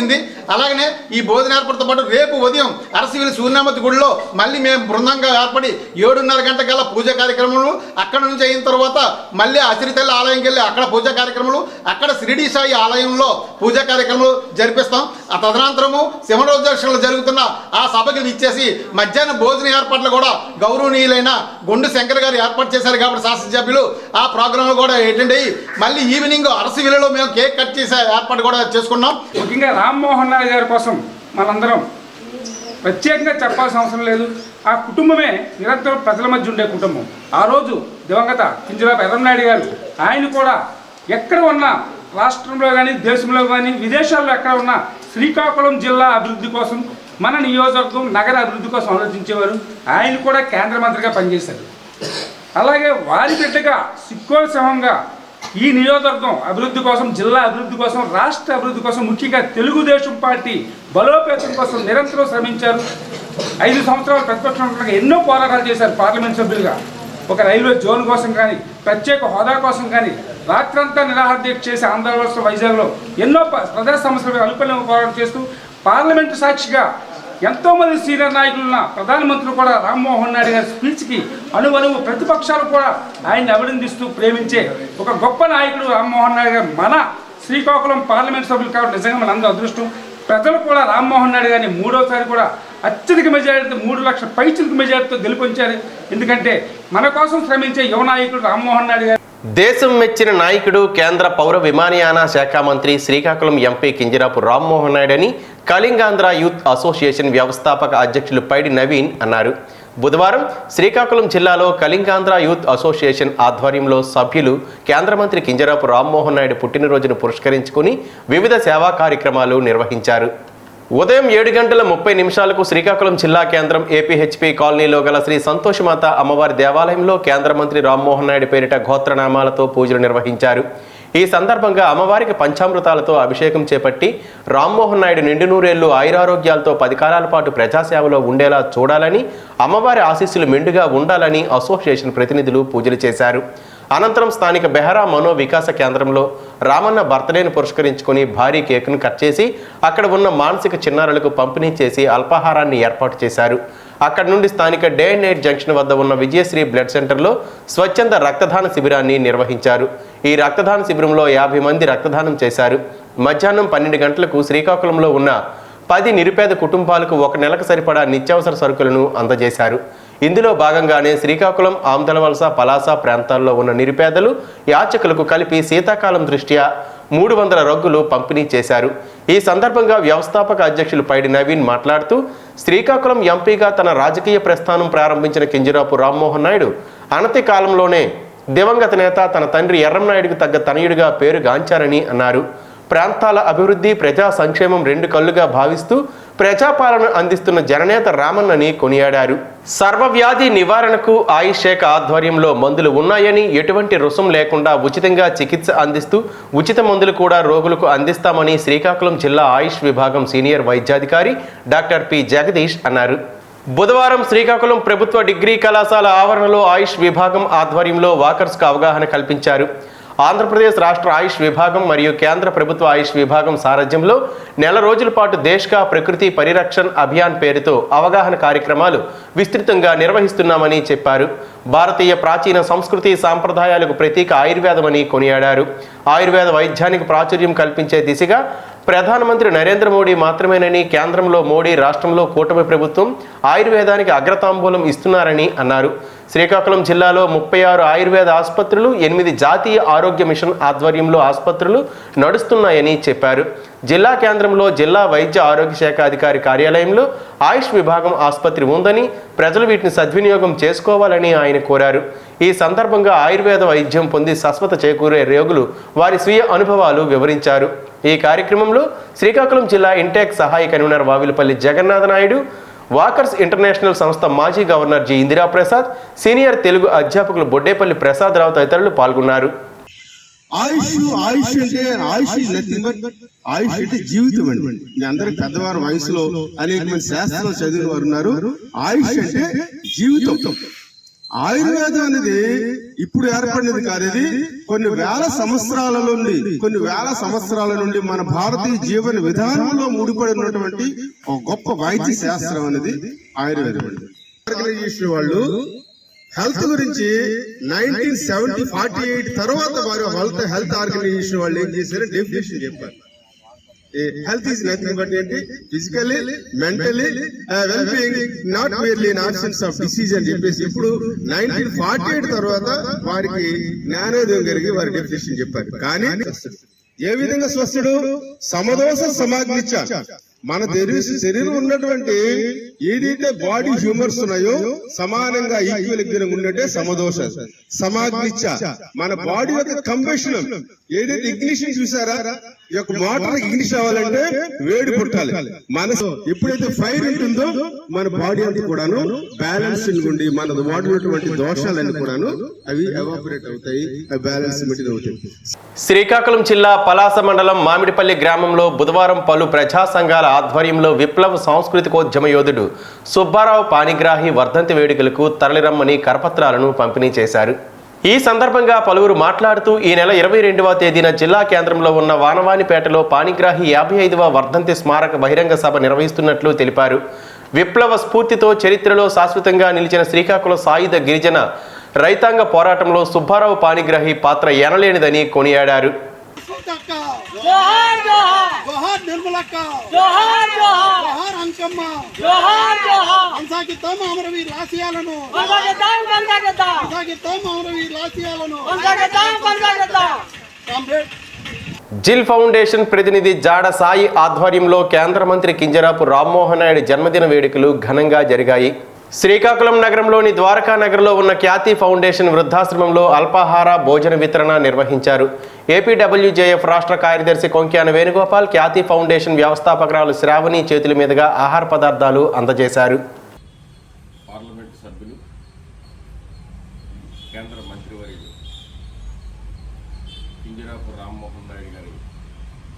అలాగనే ఈ భోజన ఏర్పాటుతో పాటు రేపు ఉదయం అరసివిలి సూర్యనామతి గుడిలో మళ్ళీ మేము బృందంగా ఏర్పడి 7:30 గంటల పూజా కార్యక్రమాలు, అక్కడ నుంచి అయిన తర్వాత మళ్ళీ అసిరితల్లి ఆలయంకి వెళ్ళి అక్కడ పూజా కార్యక్రమాలు, అక్కడ షిరిడి సాయి ఆలయంలో పూజా కార్యక్రమాలు జరిపిస్తాం. ఆ తదనంతరము సింహరోజక్షణలో జరుగుతున్న ఆ సభకి ఇచ్చేసి మధ్యాహ్నం భోజన ఏర్పాట్లు కూడా గౌరవనీయులైన గొండు శంకర్ గారు ఏర్పాటు చేశారు కాబట్టి శాసనసభ్యులు ఆ ప్రోగ్రాంలు కూడా అటెండ్ అయ్యి మళ్ళీ ఈవినింగ్ అరసివిలిలో మేము కేక్ కట్ చేసే ఏర్పాటు కూడా చేసుకున్నాం. ముఖ్యంగా రామ్మోహన్ నాయుడు గారి కోసం మనందరం ప్రత్యేకంగా చెప్పాల్సిన అవసరం లేదు. ఆ కుటుంబమే నిరంతరం ప్రజల మధ్య ఉండే కుటుంబం. ఆ రోజు దివంగత కింజరాపు ఎర్రన్నాయుడు గారు ఆయన కూడా ఎక్కడ ఉన్నా, రాష్ట్రంలో కానీ దేశంలో కానీ విదేశాల్లో ఎక్కడ ఉన్నా శ్రీకాకుళం జిల్లా అభివృద్ధి కోసం, మన నియోజకవర్గం నగర అభివృద్ధి కోసం ఆలోచించేవారు. ఆయన కూడా కేంద్ర మంత్రిగా పనిచేశారు. అలాగే వారి బిడ్డగా సిక్కోలు సింహంగా ఈ నియోజకవర్గం అభివృద్ధి కోసం, జిల్లా అభివృద్ధి కోసం, రాష్ట్ర అభివృద్ధి కోసం, ముఖ్యంగా తెలుగుదేశం పార్టీ బలోపేతం కోసం నిరంతరం శ్రమించారు. 5 సంవత్సరాలు ప్రతిపక్షంగా ఎన్నో పోరాటాలు చేశారు. పార్లమెంట్ సభ్యులుగా ఒక రైల్వే జోన్ కోసం కానీ, ప్రత్యేక హోదా కోసం కానీ, రాత్రంతా నిరాహార దీక్ష చేసి ఆంధ్రప్రదేశ్ వైజాగ్లో ఎన్నో ప్రజా సమస్యలపై అనుకూలంగా పోరాటం చేస్తూ పార్లమెంటు సాక్షిగా ఎంతోమంది సీనియర్ నాయకులున్న ప్రధానమంత్రులు కూడా రామ్మోహన్ నాయుడు గారి స్పీచ్కి అనువనువు ప్రతిపక్షాలు కూడా ఆయన్ని అభినందిస్తూ ప్రేమించే ఒక గొప్ప నాయకుడు రామ్మోహన్ నాయుడు గారు మన శ్రీకాకుళం పార్లమెంట్ సభ్యులు కాబట్టి నిజంగా మనందరూ అదృష్టం. ప్రజలు కూడా రామ్మోహన్ నాయుడు గారిని మూడోసారి కూడా అత్యధిక మెజారిటీతో 3 లక్షల పైచిలకు మెజారిటీతో గెలుపొంచారు. ఎందుకంటే మన కోసం శ్రమించే యువ నాయకుడు రామ్మోహన్ నాయుడు గారు. దేశం మెచ్చిన నాయకుడు కేంద్ర పౌర విమానయాన శాఖ మంత్రి శ్రీకాకుళం ఎంపీ కింజరాపు రామ్మోహన్ నాయుడు అని కళింగాంధ్ర యూత్ అసోసియేషన్ వ్యవస్థాపక అధ్యక్షులు పైడి నవీన్ అన్నారు. బుధవారం శ్రీకాకుళం జిల్లాలో కళింగాంధ్ర యూత్ అసోసియేషన్ ఆధ్వర్యంలో సభ్యులు కేంద్ర మంత్రి కింజరాపు రామ్మోహన్ నాయుడు పుట్టినరోజును పురస్కరించుకుని వివిధ సేవా కార్యక్రమాలు నిర్వహించారు. ఉదయం 7:30 శ్రీకాకుళం జిల్లా కేంద్రం ఏపీహెచ్పి కాలనీలో గల శ్రీ సంతోషమాత అమ్మవారి దేవాలయంలో కేంద్ర మంత్రి రామ్మోహన్ నాయుడు పేరిట గోత్రనామాలతో పూజలు నిర్వహించారు. ఈ సందర్భంగా అమ్మవారికి పంచామృతాలతో అభిషేకం చేపట్టి రామ్మోహన్ నాయుడు నిండు నూరేళ్లు ఆయురారోగ్యాలతో 10 కాలాల పాటు ప్రజాసేవలో ఉండేలా చూడాలని, అమ్మవారి ఆశీస్సులు మెండుగా ఉండాలని అసోసియేషన్ ప్రతినిధులు పూజలు చేశారు. అనంతరం స్థానిక బెహరా మనో వికాస కేంద్రంలో రామన్న బర్త్డేను పురస్కరించుకొని భారీ కేకును కట్ చేసి అక్కడ ఉన్న మానసిక చిన్నారులకు పంపిణీ చేసి అల్పాహారాన్ని ఏర్పాటు చేశారు. అక్కడి నుండి స్థానిక డే అండ్ నైట్ జంక్షన్ వద్ద ఉన్న విజయశ్రీ బ్లడ్ సెంటర్లో స్వచ్ఛంద రక్తదాన శిబిరాన్ని నిర్వహించారు. ఈ రక్తదాన శిబిరంలో 50 మంది రక్తదానం చేశారు. మధ్యాహ్నం 12 గంటలకు శ్రీకాకుళంలో ఉన్న 10 నిరుపేద కుటుంబాలకు 1 నెలకు సరిపడా నిత్యావసర సరుకులను అందజేశారు. ఇందులో భాగంగానే శ్రీకాకుళం, ఆమ్దలవలస, పలాస ప్రాంతాల్లో ఉన్న నిరుపేదలు, యాచకులకు కలిపి శీతాకాలం దృష్ట్యా 300 రగ్గులు పంపిణీ చేశారు. ఈ సందర్భంగా వ్యవస్థాపక అధ్యక్షులు పైడి నవీన్ మాట్లాడుతూ శ్రీకాకుళం ఎంపీగా తన రాజకీయ ప్రస్థానం ప్రారంభించిన కింజరాపు రామ్మోహన్ నాయుడు అనతి కాలంలోనే దివంగత నేత తన తండ్రి ఎర్రంనాయుడుకు తగ్గ తనయుడిగా పేరుగాంచారని అన్నారు. ప్రాంతాల అభివృద్ధి, ప్రజా సంక్షేమం 2 కళ్ళుగా భావిస్తూ ప్రజాపాలన అందిస్తున్న జననేత రామన్నని కొనియాడారు. సర్వవ్యాధి నివారణకు ఆయుష్ శాఖ ఆధ్వర్యంలో మందులు ఉన్నాయని, ఎటువంటి రుసుం లేకుండా ఉచితంగా చికిత్స అందిస్తూ ఉచిత మందులు కూడా రోగులకు అందిస్తామని శ్రీకాకుళం జిల్లా ఆయుష్ విభాగం సీనియర్ వైద్యాధికారి డాక్టర్ పి జగదీష్ అన్నారు. బుధవారం శ్రీకాకుళం ప్రభుత్వ డిగ్రీ కళాశాల ఆవరణలో ఆయుష్ విభాగం ఆధ్వర్యంలో వాకర్స్కు అవగాహన కల్పించారు. ఆంధ్రప్రదేశ్ రాష్ట్ర ఆయుష్ విభాగం మరియు కేంద్ర ప్రభుత్వ ఆయుష్ విభాగం సారథ్యంలో నెల రోజుల పాటు దేశ్ కా ప్రకృతి పరిరక్షణ్ అభియాన్ పేరుతో అవగాహన కార్యక్రమాలు విస్తృతంగా నిర్వహిస్తున్నామని చెప్పారు. భారతీయ ప్రాచీన సంస్కృతి సాంప్రదాయాలకు ప్రతీక ఆయుర్వేదమని కొనియాడారు. ఆయుర్వేద వైద్యానికి ప్రాచుర్యం కల్పించే దిశగా ప్రధానమంత్రి నరేంద్ర మోడీ మాత్రమేనని, కేంద్రంలో మోడీ, రాష్ట్రంలో కూటమి ప్రభుత్వం ఆయుర్వేదానికి అగ్రతాంబూలం ఇస్తున్నారని అన్నారు. శ్రీకాకుళం జిల్లాలో 36 ఆయుర్వేద ఆసుపత్రులు, 8 జాతీయ ఆరోగ్య మిషన్ ఆధ్వర్యంలో ఆసుపత్రులు నడుస్తున్నాయని చెప్పారు. జిల్లా కేంద్రంలో జిల్లా వైద్య ఆరోగ్య శాఖ అధికారి కార్యాలయంలో ఆయుష్ విభాగం ఆసుపత్రి ఉందని, ప్రజలు వీటిని సద్వినియోగం చేసుకోవాలని ఆయన కోరారు. ఈ సందర్భంగా ఆయుర్వేద వైద్యం పొంది స్వస్థత చేకూరే రోగులు వారి స్వీయ అనుభవాలు వివరించారు. ఈ కార్యక్రమంలో శ్రీకాకుళం జిల్లా ఇంటెక్ సహాయ convener Vavilapalli Jagannatha Naidu, walkers international సంస్థ మాజీ governor G Indira Prasad, senior Telugu అధ్యాపకులు బొడ్డేపల్లి ప్రసాద్ రావు తదితరులు పాల్గొన్నారు. ఆయుష్ అంటే జీవితం అండి. మీ అందరూ పెద్దవారు వయసులో అనేక మంది శాస్త్రాలు చదివిన వారు ఉన్నారు. ఆయుష్ అంటే జీవితం. ఆయుర్వేదం అనేది ఇప్పుడు ఏర్పడినది కాదు. ఇది కొన్ని వేల సంవత్సరాల నుండి మన భారతీయ జీవన విధానంలో ముడిపడినటువంటి ఒక గొప్ప వైద్య శాస్త్రం అనేది ఆయుర్వేదం అండి. ఆర్గనైజేషన్ వాళ్ళు హెల్త్ గురించి 1948 తర్వాత వారు హెల్త్ ఆర్గనైజేషన్ వాళ్ళు ఏం చేశారు, డెఫినేషన్ చెప్పారు. హెల్త్ ఈజ్ నథింగ్ బట్ ఏంటి, physically, mentally well being, not merely an absence of disease అని చెప్పేసి ఇప్పుడు 1948 తర్వాత వారికి జ్ఞానోదయం కలిగి వారి డెఫినేషన్ చెప్పారు. కానీ ఏ విధంగా స్వస్థుడు? సమదోష సమాగ్నిచ్చ. మన శరీరం ఉన్నటువంటి ఏదైతే బాడీ హ్యూమర్స్ ఉన్నాయో సమానంగా ఈక్వల్ ఉన్నట్టే సమదోష సమాగ్నిచ్చ. మన బాడీ యొక్క కంబషన్ ఏదైతే ఇగ్నిషన్ చూసారా, ఈ యొక్క మోటార్ ఇగ్నిషన్ అవ్వాలంటే వేడి పుట్టాలి. మనసు ఎప్పుడైతే ఫైర్ ఉంటుందో మన బాడీ అంతా కూడాను బ్యాలెన్స్ ఉండి మన వాడినటువంటి దోషాలన్నీ కూడాను అవి ఎవాపరేట్ అవుతాయి, బ్యాలెన్స్ మెయింటైన్ అవుతాయి. శ్రీకాకుళం జిల్లా పలాస మండలం మామిడిపల్లి గ్రామంలో బుధవారం పలు ప్రజా సంఘాల ఆధ్వర్యంలో విప్లవ సాంస్కృతికోద్యమ యోధుడు సుబ్బారావు పాణిగ్రాహి వర్ధంతి వేడుకలకు తరలిరమ్మని కరపత్రాలను పంపిణీ చేశారు. ఈ సందర్భంగా పలువురు మాట్లాడుతూ ఈ నెల 22వ తేదీన జిల్లా కేంద్రంలో ఉన్న వానవానిపేటలో పాణిగ్రాహి 55వ వర్ధంతి స్మారక బహిరంగ సభ నిర్వహిస్తున్నట్లు తెలిపారు. విప్లవ స్ఫూర్తితో చరిత్రలో శాశ్వతంగా నిలిచిన శ్రీకాకుళం సాయుధ గిరిజన రైతాంగ పోరాటంలో సుబ్బారావు పాణిగ్రాహి పాత్ర ఎనలేనిదని కొనియాడారు. జిల్ ఫౌండేషన్ ప్రతినిధి జాడ సాయి ఆధ్వర్యంలో కేంద్ర మంత్రి కింజరాపు రామ్మోహన్ నాయుడు జన్మదిన వేడుకలు ఘనంగా జరిగాయి. శ్రీకాకుళం నగరంలోని ద్వారకా నగర్లో ఉన్న ఖ్యాతి ఫౌండేషన్ వృద్ధాశ్రమంలో అల్పాహార భోజన వితరణ నిర్వహించారు. ఏపీడబ్ల్యూజేఎఫ్ రాష్ట్ర కార్యదర్శి కొంక్యాన వేణుగోపాల్, ఖ్యాతి ఫౌండేషన్ వ్యవస్థాపకురాలు శ్రావణి చేతుల మీదుగా ఆహార పదార్థాలు అందజేశారు. పార్లమెంటు సభ్యులు, కేంద్ర మంత్రివర్యులు కింజరాపు రామ్మోహన్ నాయుడు గారి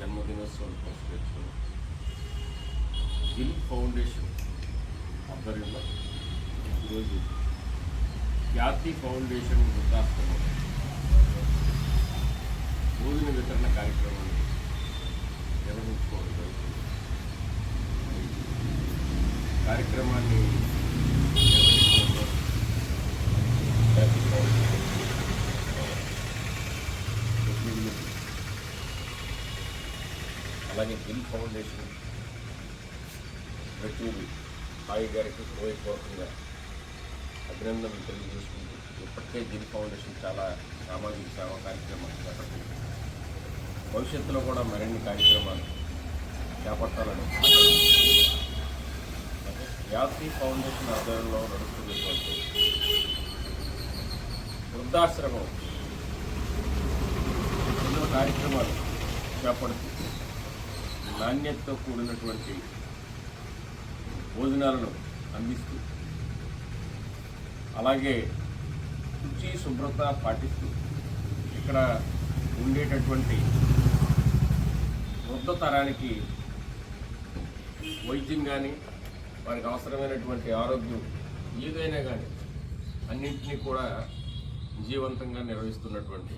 జన్మదినోత్సవాన్ని పురస్కరించుకుని జిల్ ఫౌండేషన్ ఆధ్వర్యంలో ఈరోజు ఖ్యాతి ఫౌండేషన్ వృద్ధాశ్రమం భోజన వితరణ కార్యక్రమాన్ని నిర్వహించుకోవడం జరుగుతుంది. కార్యక్రమాన్ని నిర్వహించడంలో ఖ్యాతి ఫౌండేషన్ ప్రతినిధులు, అలాగే జిల్ ఫౌండేషన్ ప్రతినిధి సాయి గారికి హృదయపూర్వకంగా అభినందనలు తెలియజేసుకుంటూ, ఇప్పటికే జిల్ ఫౌండేషన్ చాలా సామాజిక సేవా కార్యక్రమాలు చేపట్టింది. భవిష్యత్తులో కూడా మరిన్ని కార్యక్రమాలు చేపట్టాలని ఖ్యాతి ఫౌండేషన్ ఆధ్వర్యంలో నడుస్తున్నటువంటి వృద్ధాశ్రమం ఎన్నో కార్యక్రమాలు చేపడుతూ నాణ్యతతో కూడినటువంటి భోజనాలను అందిస్తూ, అలాగే శుచి శుభ్రత పాటిస్తూ ఇక్కడ ఉండేటటువంటి వృద్ధ తరానికి వైద్యం కానీ వారికి అవసరమైనటువంటి ఆరోగ్యం ఏదైనా కానీ అన్నింటినీ కూడా విజయవంతంగా నిర్వహిస్తున్నటువంటి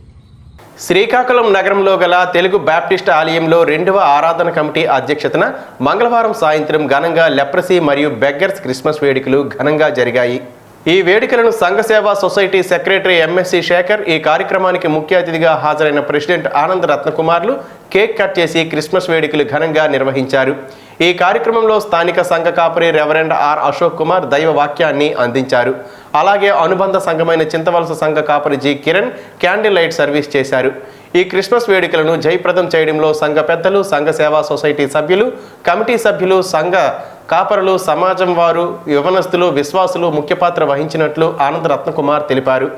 శ్రీకాకుళం నగరంలో గల తెలుగు బాప్టిస్ట్ ఆలయంలో 2వ ఆరాధన కమిటీ అధ్యక్షతన మంగళవారం సాయంత్రం ఘనంగా లెప్రసీ మరియు బెగ్గర్స్ క్రిస్మస్ వేడుకలు ఘనంగా జరిగాయి. ఈ వేడుకలను సంఘ Seva society secretary MSC Shekhar, ఈ కార్యక్రమానికి ముఖ్య అతిథిగా హాజరైన ప్రెసిడెంట్ ఆనంద్ రత్నకుమార్లు కేక్ కట్ చేసి క్రిస్మస్ వేడుకలు ఘనంగా నిర్వహించారు. ఈ కార్యక్రమంలో స్థానిక సంఘ కాపరి రెవరెండ్ ఆర్ అశోక్ కుమార్ దైవ వాక్యాన్ని అందించారు. అలాగే అనుబంధ సంఘమైన చింతవలస సంఘ కాపరి G Kiran candle light service చేశారు. ఈ క్రిస్మస్ వేడుకలను జయప్రదం చేయడంలో సంఘ పెద్దలు, సంఘ సేవా సొసైటీ సభ్యులు, కమిటీ సభ్యులు, సంఘ కాపరులు, సమాజం వారు, యవనస్తులు, విశ్వాసులు ముఖ్య పాత్ర వహించినట్లు ఆనంద్ రత్నకుమార్ తెలిపారు.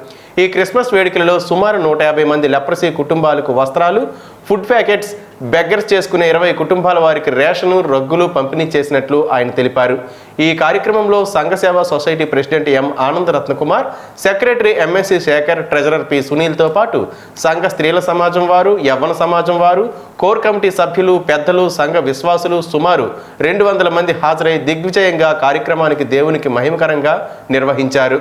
ఈ క్రిస్మస్ వేడుకలలో సుమారు 150 మంది లెప్రసీ కుటుంబాలకు వస్త్రాలు, ఫుడ్ ప్యాకెట్స్, బెగ్గర్స్ చేసుకునే 20 కుటుంబాల వారికి రేషను, రగ్గులు పంపిణీ చేసినట్లు ఆయన తెలిపారు. ఈ కార్యక్రమంలో Sangha Seva society president M Anand Ratnakumar, secretary MSC Shekar, treasurer P సునీల్తో పాటు సంఘ స్త్రీల సమాజం వారు, యవ్వన సమాజం వారు, కోర్ కమిటీ సభ్యులు, పెద్దలు, సంఘ విశ్వాసులు సుమారు 200 మంది హాజరై దిగ్విజయంగా కార్యక్రమానికి దేవునికి మహిమకరంగా నిర్వహించారు.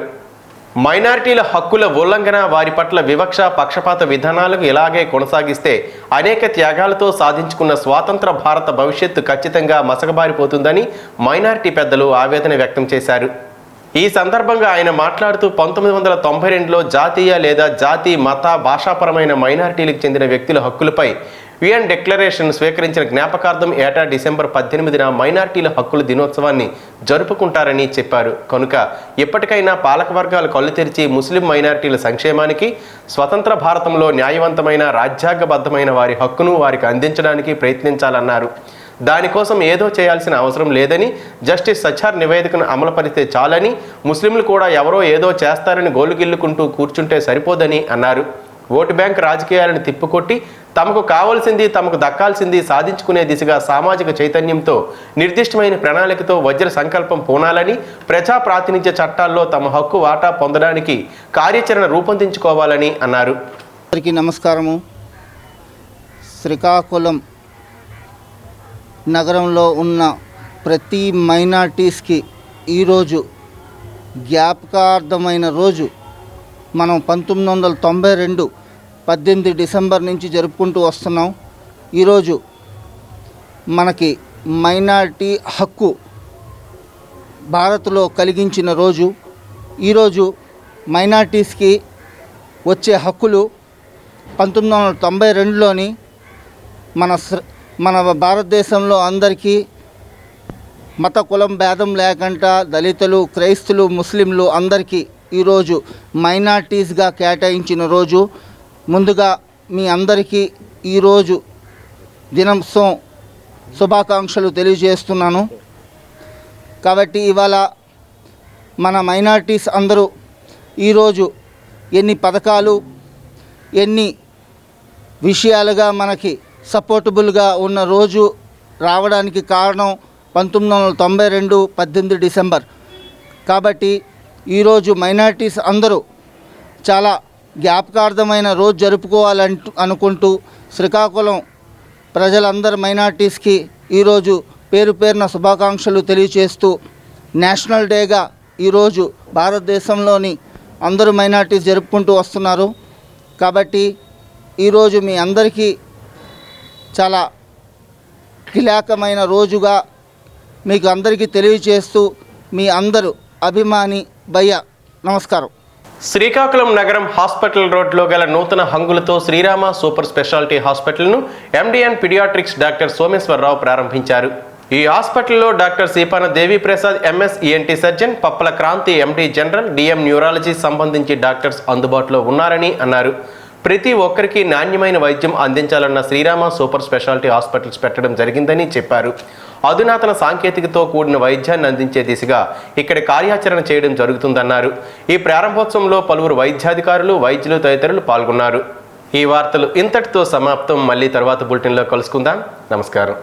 మైనారిటీల హక్కుల ఉల్లంఘన, వారి పట్ల వివక్ష, పక్షపాత విధానాలకు ఇలాగే కొనసాగిస్తే అనేక త్యాగాలతో సాధించుకున్న స్వాతంత్ర భారత భవిష్యత్తు ఖచ్చితంగా మసకబారిపోతుందని మైనారిటీ పెద్దలు ఆవేదన వ్యక్తం చేశారు. ఈ సందర్భంగా ఆయన మాట్లాడుతూ 1992లో జాతీయ లేదా జాతి, మత, భాషాపరమైన మైనారిటీలకు చెందిన వ్యక్తుల హక్కులపై యుఎన్ డిక్లరేషన్ స్వీకరించిన జ్ఞాపకార్థం ఏటా డిసెంబర్ 18న మైనారిటీల హక్కుల దినోత్సవాన్ని జరుపుకుంటారని చెప్పారు. కనుక ఇప్పటికైనా పాలకవర్గాలు కళ్ళు తెరిచి ముస్లిం మైనారిటీల సంక్షేమానికి, స్వతంత్ర భారతంలో న్యాయవంతమైన రాజ్యాంగబద్ధమైన వారి హక్కును వారికి అందించడానికి ప్రయత్నించాలన్నారు. దానికోసం ఏదో చేయాల్సిన అవసరం లేదని, జస్టిస్ సచార్ నివేదికను అమలుపరిస్తే చాలని, ముస్లింలు కూడా ఎవరో ఏదో చేస్తారని గోలుగిల్లుకుంటూ కూర్చుంటే సరిపోదని అన్నారు. ఓటు బ్యాంక్ రాజకీయాలను తిప్పుకొట్టి తమకు కావాల్సింది, తమకు దక్కాల్సింది సాధించుకునే దిశగా సామాజిక చైతన్యంతో, నిర్దిష్టమైన ప్రణాళికతో వజ్ర సంకల్పం పూనాలని, ప్రజా ప్రాతినిధ్య చట్టాల్లో తమ హక్కు వాటా పొందడానికి కార్యాచరణ రూపొందించుకోవాలని అన్నారు. అందరికీ నమస్కారము. శ్రీకాకుళం నగరంలో ఉన్న ప్రతి మైనార్టీస్కి ఈరోజు జ్ఞాపకార్థమైన రోజు. మనం 1992 18 డిసెంబర్ నుంచి జరుపుకుంటూ వస్తున్నాం. ఈరోజు మనకి మైనారిటీ హక్కు భారత్లో కలిగించిన రోజు. ఈరోజు మైనారిటీస్కి వచ్చే హక్కులు 1992లోని మన భారతదేశంలో అందరికీ మత కులం భేదం లేకుండా దళితులు, క్రైస్తులు, ముస్లింలు అందరికీ ఈరోజు మైనారిటీస్గా కేటాయించిన రోజు. ముందుగా మీ అందరికీ ఈరోజు దినోత్సవం శుభాకాంక్షలు తెలియజేస్తున్నాను. కాబట్టి ఇవాళ మన మైనారిటీస్ అందరూ ఈరోజు ఎన్ని పథకాలు, ఎన్ని విషయాలుగా మనకి సపోర్టబుల్గా ఉన్న రోజు రావడానికి కారణం 1992 18 డిసెంబర్. కాబట్టి ఈరోజు మైనారిటీస్ అందరూ చాలా జ్ఞాపకార్థమైన రోజు అనుకుంటూ శ్రీకాకుళం ప్రజలందరూ మైనారిటీస్కి ఈరోజు పేరు పేరున శుభాకాంక్షలు తెలియజేస్తూ నేషనల్ డేగా ఈరోజు భారతదేశంలోని అందరూ మైనారిటీస్ జరుపుకుంటూ వస్తున్నారు. కాబట్టి ఈరోజు మీ అందరికీ చాలా కీలకమైన రోజుగా మీకు అందరికీ తెలియజేస్తూ మీ అందరూ అభిమాని భయ్య నమస్కారం. శ్రీకాకుళం నగరం హాస్పిటల్ రోడ్లో గల నూతన హంగులతో శ్రీరామ సూపర్ స్పెషాలిటీ హాస్పిటల్ను ఎండిఎన్ పీడియాట్రిక్స్ డాక్టర్ సోమేశ్వరరావు ప్రారంభించారు. ఈ హాస్పిటల్లో doctor Seepana Devi Prasad MS ENT surgeon, Pappala Kranthi MD general, DM neurology సంబంధించి డాక్టర్స్ అందుబాటులో ఉన్నారని అన్నారు. ప్రతి ఒక్కరికి నాణ్యమైన వైద్యం అందించాలన్న శ్రీరామ సూపర్ స్పెషాలిటీ హాస్పిటల్స్ పెట్టడం జరిగిందని చెప్పారు. అధునాతన సాంకేతికతో కూడిన వైద్యాన్ని అందించే దిశగా ఇక్కడ కార్యాచరణ చేయడం జరుగుతుందన్నారు. ఈ ప్రారంభోత్సవంలో పలువురు వైద్యాధికారులు, వైద్యులు తదితరులు పాల్గొన్నారు. ఈ వార్తలు ఇంతటితో సమాప్తం. మళ్ళీ తర్వాత బులెటిన్లో కలుసుకుందాం. నమస్కారం.